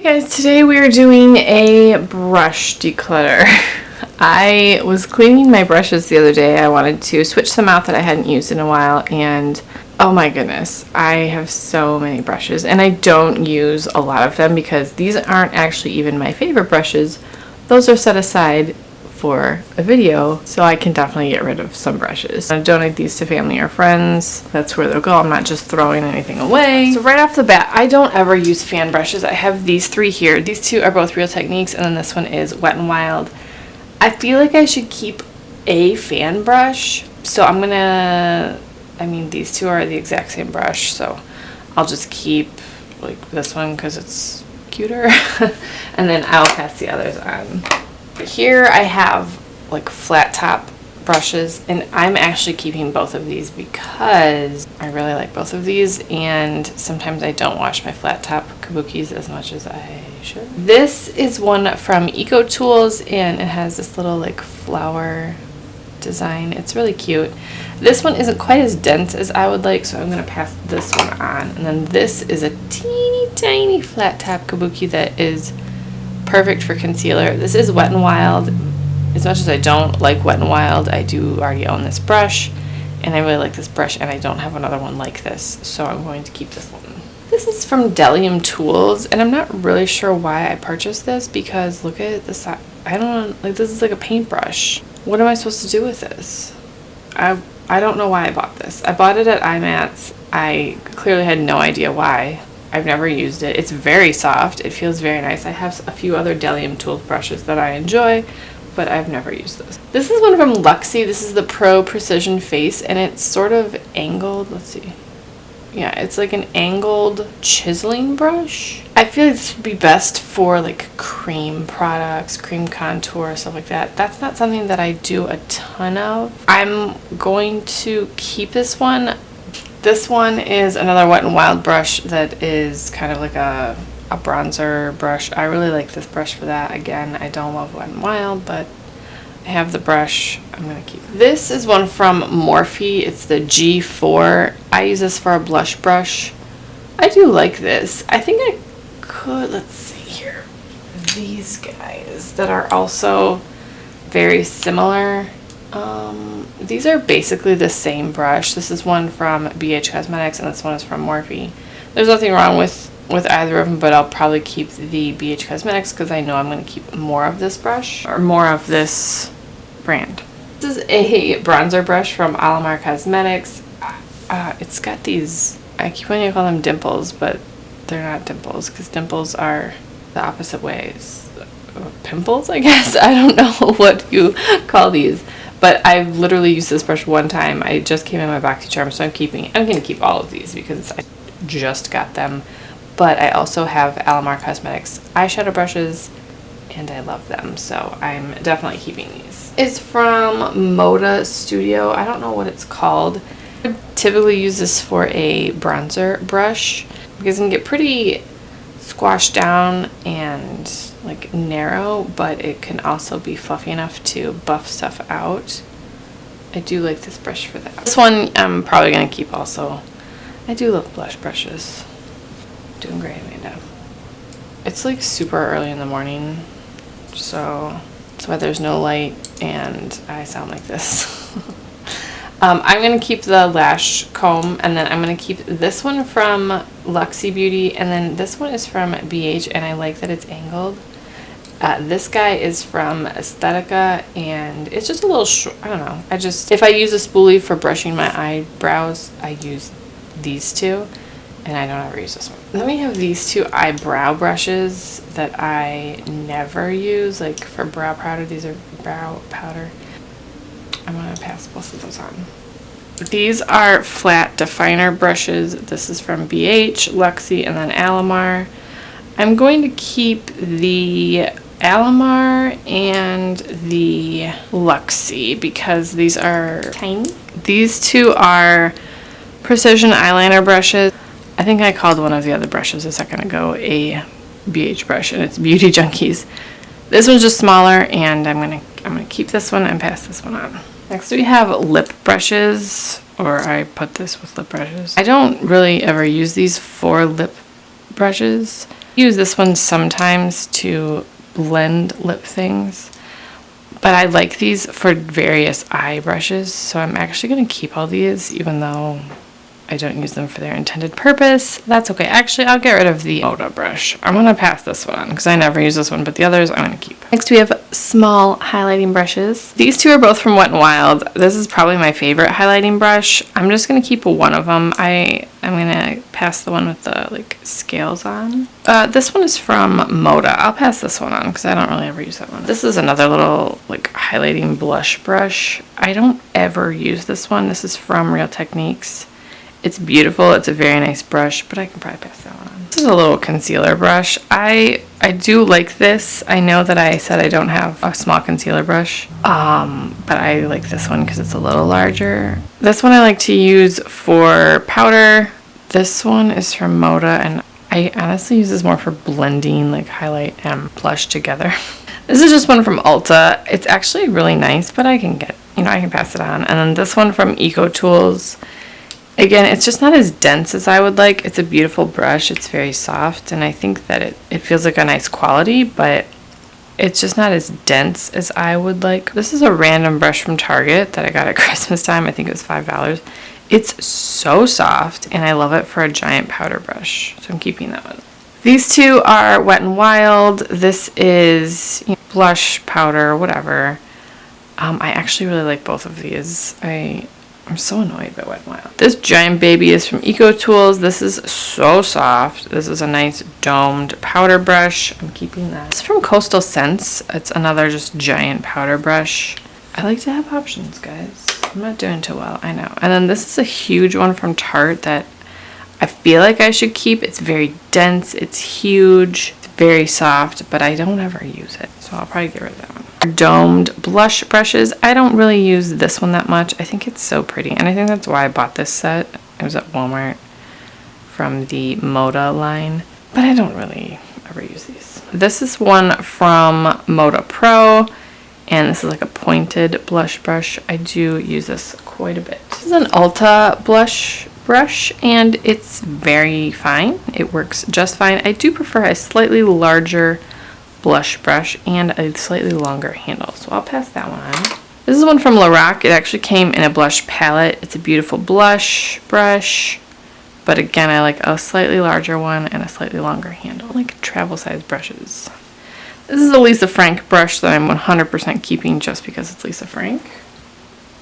Guys, today we are doing a brush declutter. I was cleaning my brushes the other day. I wanted to switch some out that I hadn't used in a while, and oh my goodness, I have so many brushes, and I don't use a lot of them because these aren't actually even my favorite brushes. Those are set aside for a video, so I can definitely get rid of some brushes. I donate these to family or friends. That's where they'll go. I'm not just throwing anything away. So right off the bat, I don't ever use fan brushes. I have these three here. These two are both Real Techniques, and then this one is Wet n Wild. I feel like I should keep a fan brush, so I'm gonna, these two are the exact same brush, so I'll just keep like this one because it's cuter, and then I'll pass the others on. Here I have like flat top brushes, and I'm actually keeping both of these because I really like both of these, and sometimes I don't wash my flat top kabukis as much as I should. This is one from Ecotools, and it has this little like flower design. It's really cute. This one isn't quite as dense as I would like, so I'm going to pass this one on. And then this is a teeny tiny flat top kabuki that is perfect for concealer. This is Wet n Wild. As much as I don't like Wet n Wild, I do already own this brush, and I really like this brush, and I don't have another one like this, so I'm going to keep this one. This is from Delium Tools, and I'm not really sure why I purchased this because look at this. I don't know, like this is like a paintbrush. What am I supposed to do with this? I don't know why I bought this. I bought it at IMATS. I clearly had no idea why. I've never used it. It's very soft. It feels very nice. I have a few other Delium Tools brushes that I enjoy, but I've never used this. This is one from Luxy. This is the Pro Precision Face, and it's sort of angled. Let's see. Yeah, it's like an angled chiseling brush. I feel like this would be best for like cream products, cream contour, stuff like that. That's not something that I do a ton of. I'm going to keep this one. This one is another Wet n Wild brush that is kind of like a bronzer brush. I really like this brush for that. Again, I don't love Wet n Wild, but I have the brush. I'm going to keep it. This is one from Morphe. It's the G4. I use this for a blush brush. I do like this. I think I could, let's see here, these guys that are also very similar. These are basically the same brush. This is one from BH Cosmetics, and this one is from Morphe. There's nothing wrong with either of them, but I'll probably keep the BH Cosmetics because I know I'm going to keep more of this brush, or more of this brand. This is a bronzer brush from Lamar Cosmetics. It's got these, I keep wanting to call them dimples, but they're not dimples because dimples are the opposite ways. Pimples, I guess? I don't know what you call these. But I've literally used this brush one time. I just came in my BoxyCharm, so I'm going to keep all of these because I just got them. But I also have Lamar Cosmetics eyeshadow brushes, and I love them, so I'm definitely keeping these. It's from Moda Studio. I don't know what it's called. I typically use this for a bronzer brush because it can get pretty squashed down and like narrow, but it can also be fluffy enough to buff stuff out. I do like this brush for that. This one I'm probably going to keep also. I do love blush brushes. Doing great, Amanda. It's like super early in the morning, so that's why there's no light and I sound like this. I'm going to keep the lash comb, and then I'm going to keep this one from Luxy Beauty, and then this one is from BH, and I like that it's angled. This guy is from Aesthetica, and it's just a little short. I don't know. If I use a spoolie for brushing my eyebrows, I use these two, and I don't ever use this one. Then we have these two eyebrow brushes that I never use, like for brow powder. These are brow powder. I'm going to pass both of those on. These are flat definer brushes. This is from BH, Luxy, and then Alamar. I'm going to keep the Alamar and the Luxy because these are tiny. These two are precision eyeliner brushes. I think I called one of the other brushes a second ago a BH brush, and it's Beauty Junkies. This one's just smaller, and I'm gonna keep this one and pass this one on. Next we have lip brushes, or I put this with lip brushes. I don't really ever use these for lip brushes. use this one sometimes to blend lip things, but I like these for various eye brushes, so I'm actually going to keep all these even though I don't use them for their intended purpose. That's okay. Actually, I'll get rid of the Moda brush. I'm going to pass this one on because I never use this one, but the others I'm going to keep. Next, we have small highlighting brushes. These two are both from Wet n Wild. This is probably my favorite highlighting brush. I'm just going to keep one of them. I'm going to pass the one with the scales on. This one is from Moda. I'll pass this one on because I don't really ever use that one. This is another little highlighting blush brush. I don't ever use this one. This is from Real Techniques. It's beautiful. It's a very nice brush, but I can probably pass that one on. This is a little concealer brush. I do like this. I know that I said I don't have a small concealer brush, but I like this one because it's a little larger. This one I like to use for powder. This one is from Moda, and I honestly use this more for blending highlight and blush together. This is just one from Ulta. It's actually really nice, but I can I can pass it on. And then this one from Ecotools. Again, it's just not as dense as I would like. It's a beautiful brush. It's very soft, and I think that it feels like a nice quality, but it's just not as dense as I would like. This is a random brush from Target that I got at Christmas time. I think it was $5. It's so soft, and I love it for a giant powder brush, so I'm keeping that one. These two are Wet n Wild. This is blush, powder, whatever. I actually really like both of these. I'm so annoyed by Wet n Wild. This giant baby is from Ecotools. This is so soft. This is a nice domed powder brush. I'm keeping that. It's from Coastal Scents. It's another just giant powder brush. I like to have options, guys. I'm not doing too well, I know. And then this is a huge one from Tarte that I feel like I should keep. It's very dense. It's huge. It's very soft, but I don't ever use it. So I'll probably get rid of that one. Domed blush brushes. I don't really use this one that much. I think it's so pretty, and I think that's why I bought this set. It was at Walmart from the Moda line, but I don't really ever use these. This is one from Moda Pro, and this is a pointed blush brush. I do use this quite a bit. This is an Ulta blush brush, and it's very fine. It works just fine. I do prefer a slightly larger blush brush and a slightly longer handle, so I'll pass that one on. This is one from Lorac. It actually came in a blush palette. It's a beautiful blush brush, but again, I like a slightly larger one and a slightly longer handle, like travel size brushes. This is a Lisa Frank brush that I'm 100% keeping just because it's Lisa Frank.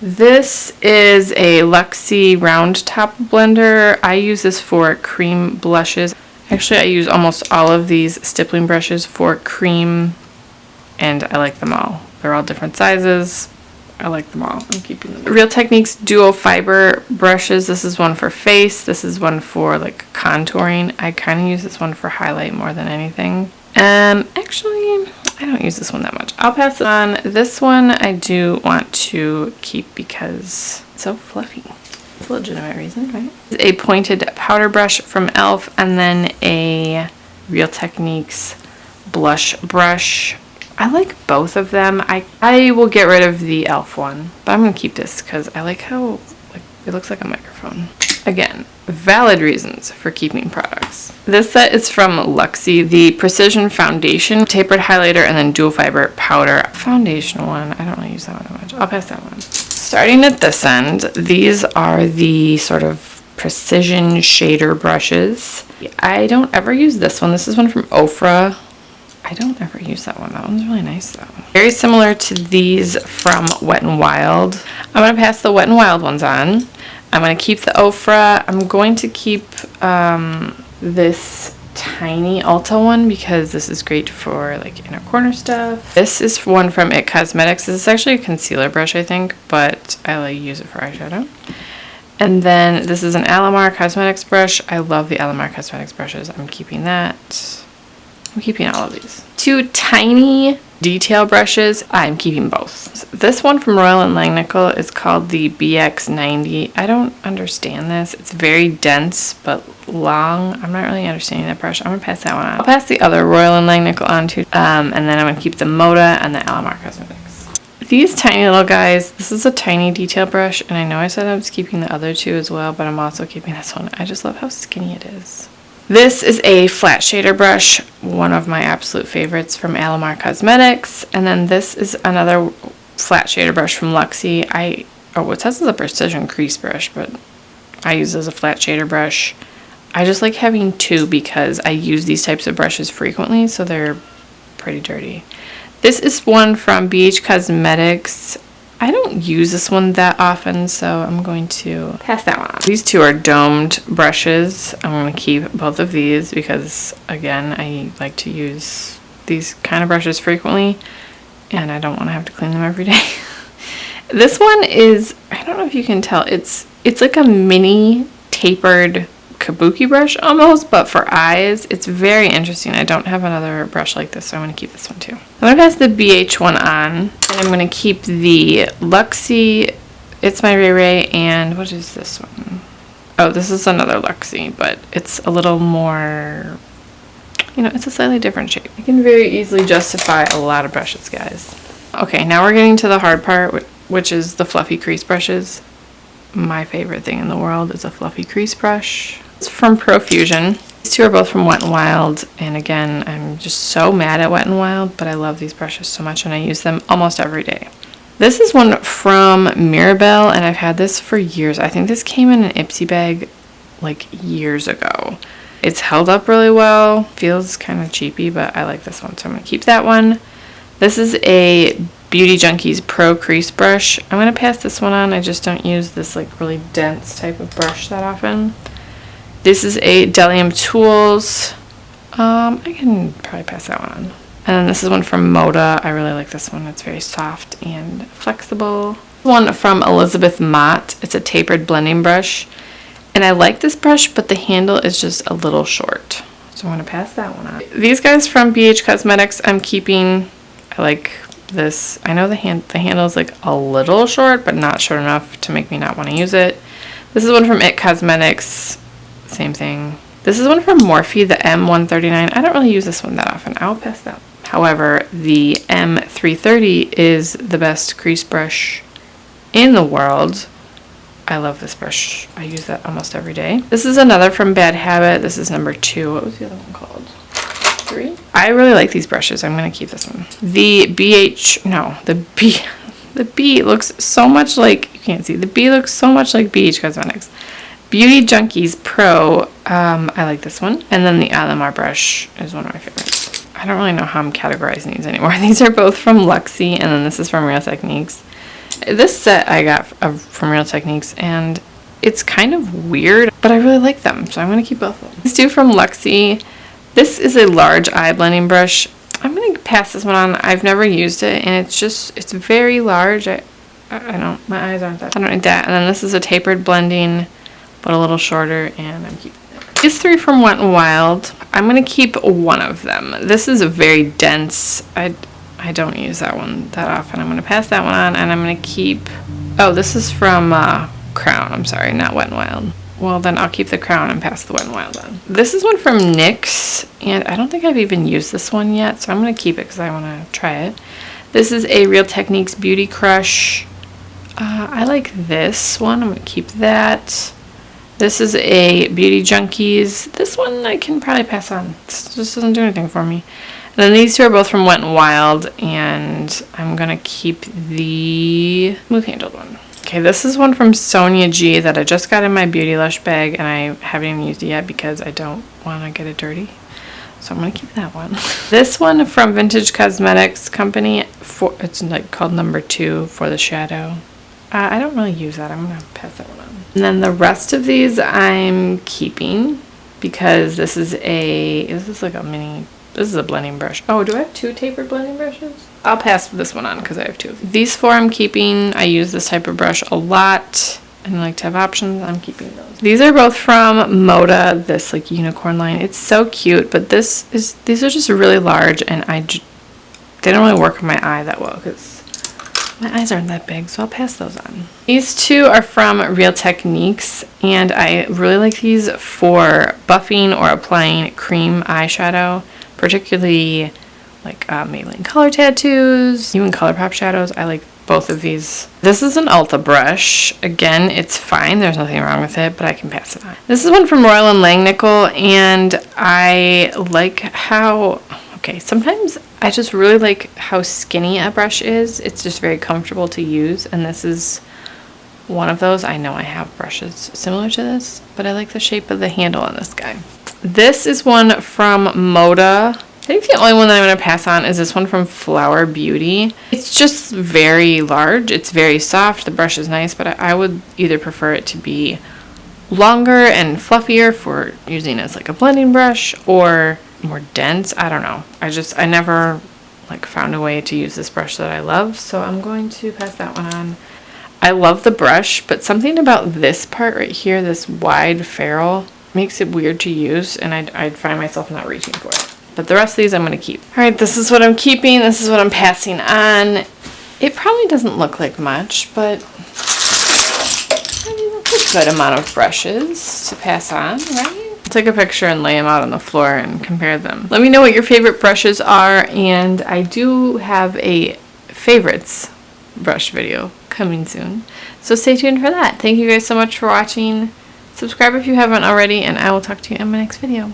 This is a Luxy round top blender. I use this for cream blushes. Actually, I use almost all of these stippling brushes for cream, and I like them all. They're all different sizes. I like them all. I'm keeping them. Real Techniques duo fiber brushes. This is one for face. This is one for contouring. I kind of use this one for highlight more than anything. Actually, I don't use this one that much. I'll pass it on. This one I do want to keep because it's so fluffy. It's a legitimate reason, right? A pointed powder brush from e.l.f. and then a Real Techniques blush brush. I like both of them. I will get rid of the e.l.f. one, but I'm going to keep this because I like how it looks like a microphone. Again, valid reasons for keeping products. This set is from Luxy, the Precision Foundation, Tapered Highlighter, and then Dual Fiber Powder. Foundation one, I don't really use that one much. I'll pass that one. Starting at this end, these are the sort of precision shader brushes. I don't ever use this one. This is one from Ofra. I don't ever use that one. That one's really nice though. Very similar to these from Wet n Wild. I'm going to pass the Wet n Wild ones on. I'm going to keep the Ofra. I'm going to keep this tiny Ulta one because this is great for inner corner stuff. This is one from It Cosmetics. This is actually a concealer brush, I think, but I use it for eyeshadow. And then this is an Lamar Cosmetics brush. I love the Lamar Cosmetics brushes. I'm keeping that. I'm keeping all of these. Two tiny detail brushes. I'm keeping both. This one from Royal & Langnickel is called the BX90. I don't understand this. It's very dense but long. I'm not really understanding that brush. I'm going to pass that one on. I'll pass the other Royal & Langnickel on too. And then I'm going to keep the Moda and the Lamar Cosmetics. These tiny little guys, this is a tiny detail brush, and I know I said I was keeping the other two as well, but I'm also keeping this one. I just love how skinny it is. This is a flat shader brush, one of my absolute favorites from Lamar Cosmetics. And then this is another flat shader brush from Luxy. It says it's a precision crease brush, but I use it as a flat shader brush. I just like having two because I use these types of brushes frequently, so they're pretty dirty. This is one from BH Cosmetics. I don't use this one that often, so I'm going to pass that one on. These two are domed brushes. I'm going to keep both of these because, again, I like to use these kind of brushes frequently, and I don't want to have to clean them every day. This one is, I don't know if you can tell, it's like a mini tapered kabuki brush almost, but for eyes. It's very interesting. I don't have another brush like this, so I'm going to keep this one too. I'm going to pass the BH one on, and I'm going to keep the Luxy It's My Ray Ray, and what is this one? Oh, this is another Luxy, but it's a little more, it's a slightly different shape. You can very easily justify a lot of brushes, guys. Okay, now we're getting to the hard part, which is the fluffy crease brushes. My favorite thing in the world is a fluffy crease brush. It's from Profusion. These two are both from Wet n Wild, and again, I'm just so mad at Wet n Wild, but I love these brushes so much and I use them almost every day. This is one from Mirabelle, and I've had this for years. I think this came in an Ipsy bag like years ago. It's held up really well. Feels kind of cheapy, but I like this one, so I'm going to keep that one. This is a Beauty Junkies Pro Crease Brush. I'm going to pass this one on. I just don't use this like really dense type of brush that often. This is a Delium Tools. I can probably pass that one on. And then this is one from Moda. I really like this one. It's very soft and flexible. One from Elizabeth Mott. It's a tapered blending brush. And I like this brush, but the handle is just a little short. So I'm going to pass that one on. These guys from BH Cosmetics I'm keeping. I like this. I know the handle is like a little short, but not short enough to make me not want to use it. This is one from It Cosmetics. Same thing. This is one from Morphe, the M139. I don't really use this one that often. I'll pass that. However, the M330 is the best crease brush in the world. I love this brush. I use that almost every day. This is another from Bad Habit. This is number 2. What was the other one called? 3? I really like these brushes. I'm going to keep this one. The B looks so much like, you can't see, the B looks so much like BH Cosmetics. Beauty Junkies Pro. I like this one. And then the Lamar brush is one of my favorites. I don't really know how I'm categorizing these anymore. These are both from Luxy, and then this is from Real Techniques. This set I got from Real Techniques, and it's kind of weird, but I really like them, so I'm going to keep both of them. These two from Luxy. This is a large eye blending brush. I'm going to pass this one on. I've never used it, and it's very large. My eyes aren't that. I don't need that. And then this is a tapered blending, but a little shorter, and I'm keeping it. These 3 from Wet n Wild. I'm going to keep one of them. This is a very dense. I don't use that one that often. I'm going to pass that one on, and I'm going to keep... Oh, this is from Crown. I'm sorry, not Wet n Wild. Well, then I'll keep the Crown and pass the Wet n Wild on. This is one from NYX, and I don't think I've even used this one yet, so I'm going to keep it because I want to try it. This is a Real Techniques Beauty Crush. I like this one. I'm going to keep that. This is a Beauty Junkies. This one I can probably pass on. This just doesn't do anything for me. And then these two are both from Wet n Wild, and I'm going to keep the smooth handled one. Okay, this is one from Sonia G that I just got in my Beauty Lush bag, and I haven't even used it yet because I don't want to get it dirty. So I'm going to keep that one. This one from Vintage Cosmetics Company, it's like called number 2 for the shadow. I don't really use that. I'm going to pass that one on. And then the rest of these I'm keeping because this is a blending brush. Oh, do I have 2 tapered blending brushes? I'll pass this one on because I have 2. These 4 I'm keeping. I use this type of brush a lot and I like to have options. I'm keeping those. These are both from Moda, this like unicorn line. It's so cute, but these are just really large, and they don't really work on my eye that well because my eyes aren't that big, so I'll pass those on. These 2 are from Real Techniques, and I really like these for buffing or applying cream eyeshadow, particularly like Maybelline color tattoos, even ColourPop shadows. I like both of these. This is an Ulta brush. Again, it's fine. There's nothing wrong with it, but I can pass it on. This is one from Royal & Langnickel, and I like how, okay, sometimes I just really like how skinny a brush is. It's just very comfortable to use, and this is one of those. I know I have brushes similar to this, but I like the shape of the handle on this guy. This is one from Moda. I think the only one that I'm going to pass on is this one from Flower Beauty. It's just very large. It's very soft. The brush is nice, but I would either prefer it to be longer and fluffier for using as like a blending brush, or more dense. I don't know. I never like found a way to use this brush that I love, so I'm going to pass that one on. I love the brush, but something about this part right here, this wide ferrule, makes it weird to use, and I'd find myself not reaching for it. But the rest of these I'm going to keep. Alright, this is what I'm keeping. This is what I'm passing on. It probably doesn't look like much, but I mean, that's a good amount of brushes to pass on, right? I'll take a picture and lay them out on the floor and compare them. Let me know what your favorite brushes are, and I do have a favorites brush video coming soon. So stay tuned for that. Thank you guys so much for watching. Subscribe if you haven't already, and I will talk to you in my next video.